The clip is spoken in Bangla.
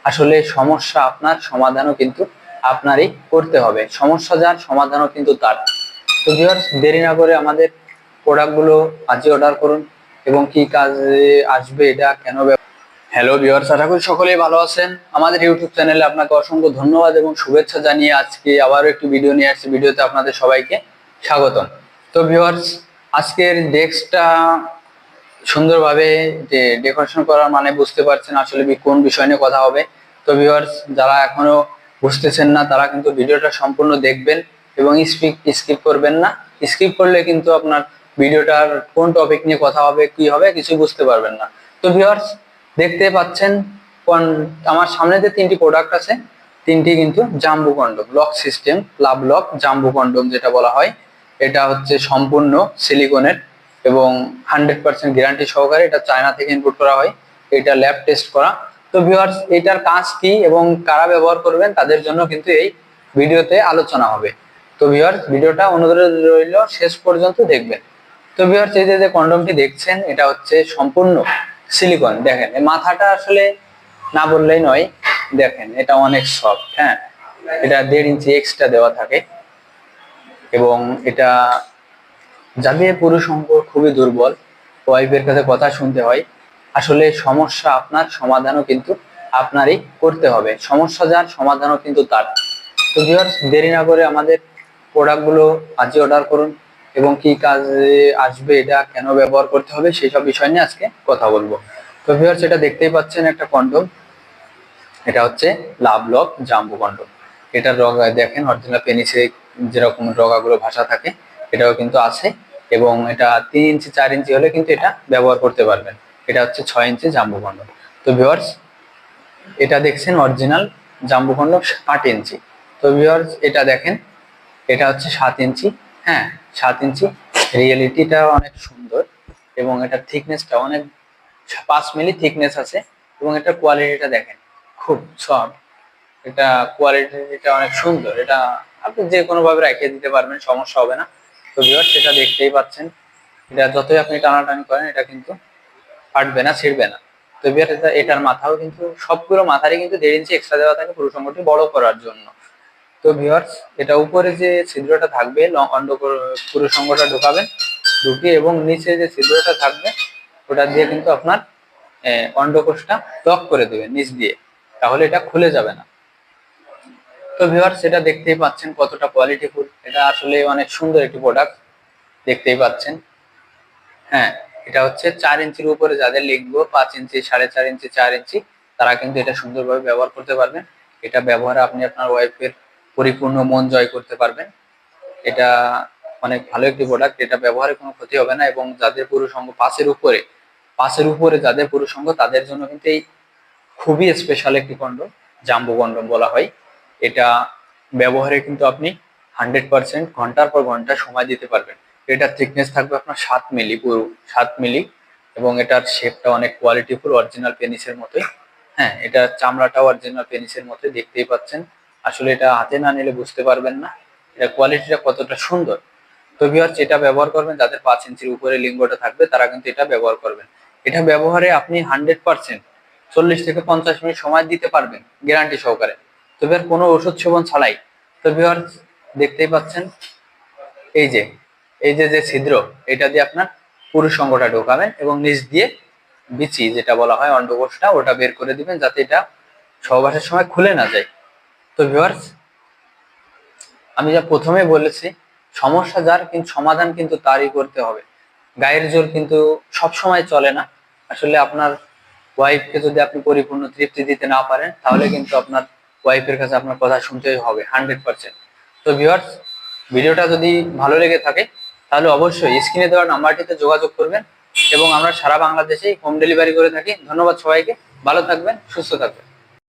আসলে সমস্যা আপনার, সমাধানও কিন্তু আপনারই করতে হবে। সমস্যা যার, সমাধানও কিন্তু তার। তো ভিউয়ার্স, দেরি না করে আমাদের প্রোডাক্টগুলো আজই অর্ডার করুন এবং কি কাজে আসবে, এটা কেন। হ্যালো ভিউয়ার্স, আশা করি সকলেই ভালো আছেন। আমাদের ইউটিউব চ্যানেলে আপনাকে অসংখ্য ধন্যবাদ এবং শুভেচ্ছা জানিয়ে আজকে আবারও একটি ভিডিও নিয়ে আসছি। ভিডিওতে আপনাদের সবাইকে স্বাগতম। তো ভিউয়ার্স, আজকের ডেস্কটা সুন্দরভাবে ডেকোরেশন করার মানে বুঝতে পারছেন আসলে কোন বিষয় নিয়ে কথা হবে। তো ভিউয়ার্স, যারা এখনো বুঝতেছেন না তারা কিন্তু ভিডিওটা সম্পূর্ণ দেখবেন এবং স্কিপ করবেন না। স্কিপ করলে কিন্তু আপনার ভিডিওটার কোন টপিক নিয়ে কথা হবে, কি হবে, কিছু বুঝতে পারবেন না। তো ভিউয়ার্স, দেখতে পাচ্ছেন আমার সামনে যে তিনটি প্রোডাক্ট আছে, তিনটি কিন্তু জাম্বু কন্ডম, লক সিস্টেম, লাভ লক জাম্বু কন্ডম যেটা বলা হয়। এটা হচ্ছে সম্পূর্ণ সিলিকনের এবং 100% গ্যারান্টি সহকারে। এটা চায়না থেকে ইম্পোর্ট করা হয়, এটা ল্যাব টেস্ট করা। তো ভিউয়ার্স, এটার কাজ কি এবং কারা ব্যবহার করবেন তাদের জন্য কিন্তু এই ভিডিওতে আলোচনা হবে। তো ভিউয়ার্স, ভিডিওটা অনুরোধ রইল শেষ পর্যন্ত দেখবেন। তো ভিউয়ার্স, এই যে কন্ডমটি দেখছেন এটা হচ্ছে সম্পূর্ণ সিলিকন। দেখেন এই মাথাটা আসলে না বললেই নয়, দেখেন এটা অনেক সফট। হ্যাঁ, এটা 1.5 ইঞ্চি এক্সট্রা দেওয়া থাকে এবং এটা যাদের পুরুষ অঙ্গ খুবই দুর্বল, ওয়াইফের কাছে কথা শুনতে হয়, আসলে সমস্যা আপনার, সমাধানও কিন্তু আপনারই করতে হবে। সমস্যা যার, সমাধানও কিন্তু তার। তো ভিউয়ার্স, দেরি না করে আমাদের প্রোডাক্টগুলো আজই অর্ডার করুন এবং কি কাজে আসবে, এটা কেন ব্যবহার করতে হবে, সেই সব বিষয় নিয়ে আজকে কথা বলবো। তো ভিউয়ার্স, এটা দেখতেই পাচ্ছেন একটা কন্ডম। এটা হচ্ছে লাভ লক জাম্বু কন্ডম। এটার রগা দেখেন, অরিজিনাল পেনিসে যেরকম রগাগুলো ভাসা থাকে এটাও কিন্তু আছে এবং এটা 3 ইঞ্চি 4 ইঞ্চি হলে কিন্তু এটা ব্যবহার করতে পারবেন। এটা হচ্ছে 6 ইঞ্চি জাম্বু কন্ডম। তো ভিউয়ার্স, এটা দেখছেন অরিজিনাল জাম্বু কন্ডম 8 ইঞ্চি। তো ভিউয়ার্স, এটা দেখেন, এটা হচ্ছে 7 ইঞ্চি। হ্যাঁ, 7 ইঞ্চি। রিয়েলিটিটা অনেক সুন্দর এবং এটার থিকনেসটা অনেক 5 মিলি থিকনেস আছে এবং এটার কোয়ালিটিটা দেখেন খুব সফট। এটা কোয়ালিটিটা অনেক সুন্দর। এটা আপনি যে কোনো ভাবে রেখে দিতে পারবেন, সমস্যা হবে না। তো ভিউয়ার্স, সেটা দেখতেই পাচ্ছেন, এটা যতই আপনি টানাটানি করেন এটা কিন্তু ফাটবে না, ছিঁড়বে না। তো ভিউয়ার্স, এটার মাথাও কিন্তু সবগুলো মাথারই কিন্তু 1.5 ইঞ্চি এক্সট্রা দেওয়া থাকে পুরুষ অঙ্গটি বড় করার জন্য। তো ভিউয়ার্স, এটা উপরে যে ছিদ্রটা থাকবে পুরুষ অঙ্গটা ঢোকাবেন, ঢুকিয়ে এবং নিচে যে ছিদ্রটা থাকবে ওটা দিয়ে কিন্তু আপনার অন্ডকোষটা লক করে দেবেন নিচ দিয়ে, তাহলে এটা খুলে যাবে না। তো ভিউয়ার্স, এটা দেখতেই পাচ্ছেন কতটা কোয়ালিটিফুল। এটা আসলে অনেক সুন্দর একটি প্রোডাক্ট, দেখতেই পাচ্ছেন। হ্যাঁ, এটা হচ্ছে 4 ইঞ্চির উপরে যাদের লিখবো, 5 ইঞ্চি, 4.5 ইঞ্চি, 4 ইঞ্চি, তারা কিন্তু এটা সুন্দরভাবে ব্যবহার করতে পারবেন। এটা ব্যবহারে আপনি আপনার ওয়াইফের পরিপূর্ণ মন জয় করতে পারবেন। এটা অনেক ভালো একটি প্রোডাক্ট। এটা ব্যবহারে কোনো ক্ষতি হবে না এবং যাদের পুরুষ অঙ্গ 5-এর উপরে যাদের পুরুষ অঙ্গ তাদের জন্য কিন্তু এই খুবই স্পেশাল একটি কন্ডম, জাম্বো কন্ডম বলা হয়। এটা ব্যবহারে কিন্তু আপনি 100% ঘন্টার পর ঘন্টা সময় দিতে পারবেন। এটার থিকনেস থাকবে আপনার 7 মিলি, পুরো 7 মিলি এবং এটার শেপটা অনেক কোয়ালিটিফুল, অরিজিনাল পেনিসের মতোই। হ্যাঁ, এটা চামড়াটাও অরিজিনাল পেনিসের মতোই, দেখতেই পাচ্ছেন। আসলে এটা হাতে না নিলে বুঝতে পারবেন না এটা কোয়ালিটিটা কতটা সুন্দর। তো ভিউয়ার্স, এটা ব্যবহার করবেন যাদের 5 ইঞ্চির উপরে লিঙ্গটা থাকবে তারা কিন্তু এটা ব্যবহার করবেন। এটা ব্যবহারে আপনি 100% 40 থেকে 50 মিনিট সময় দিতে পারবেন গ্যারান্টি সহকারে। তো ভিউয়ার, কোনো ওষুধ সেবন ছাড়াই। তো ভিউয়ার, দেখতেই পাচ্ছেন এই যে যে ছিদ্র, এটা দিয়ে আপনার পুরুষ অঙ্গটা ঢোকাবেন এবং নিচ দিয়ে বিচি যেটা বলা হয় অন্ডকোষটা, ওটা বের করে দিবেন যাতে এটা সহবাসের সময় খুলে না যায়। তো ভিউয়ার্স, আমি যা প্রথমে বলেছি, সমস্যা যার কিন্তু সমাধান কিন্তু তারই করতে হবে। গায়ের জোর কিন্তু সব সময় চলে না। আসলে আপনার ওয়াইফকে যদি আপনি পরিপূর্ণ তৃপ্তি দিতে না পারেন তাহলে কিন্তু আপনার ওয়াইফের কাছে আপনার কথা শুনতেই হবে 100%। তো ভিউয়ার্স, ভিডিওটা যদি ভালো লেগে থাকে তাহলে অবশ্যই স্ক্রিনে দেওয়া নাম্বারটিতে যোগাযোগ করবেন এবং আমরা সারা বাংলাদেশেই হোম ডেলিভারি করে থাকি। ধন্যবাদ সবাইকে, ভালো থাকবেন, সুস্থ থাকবেন।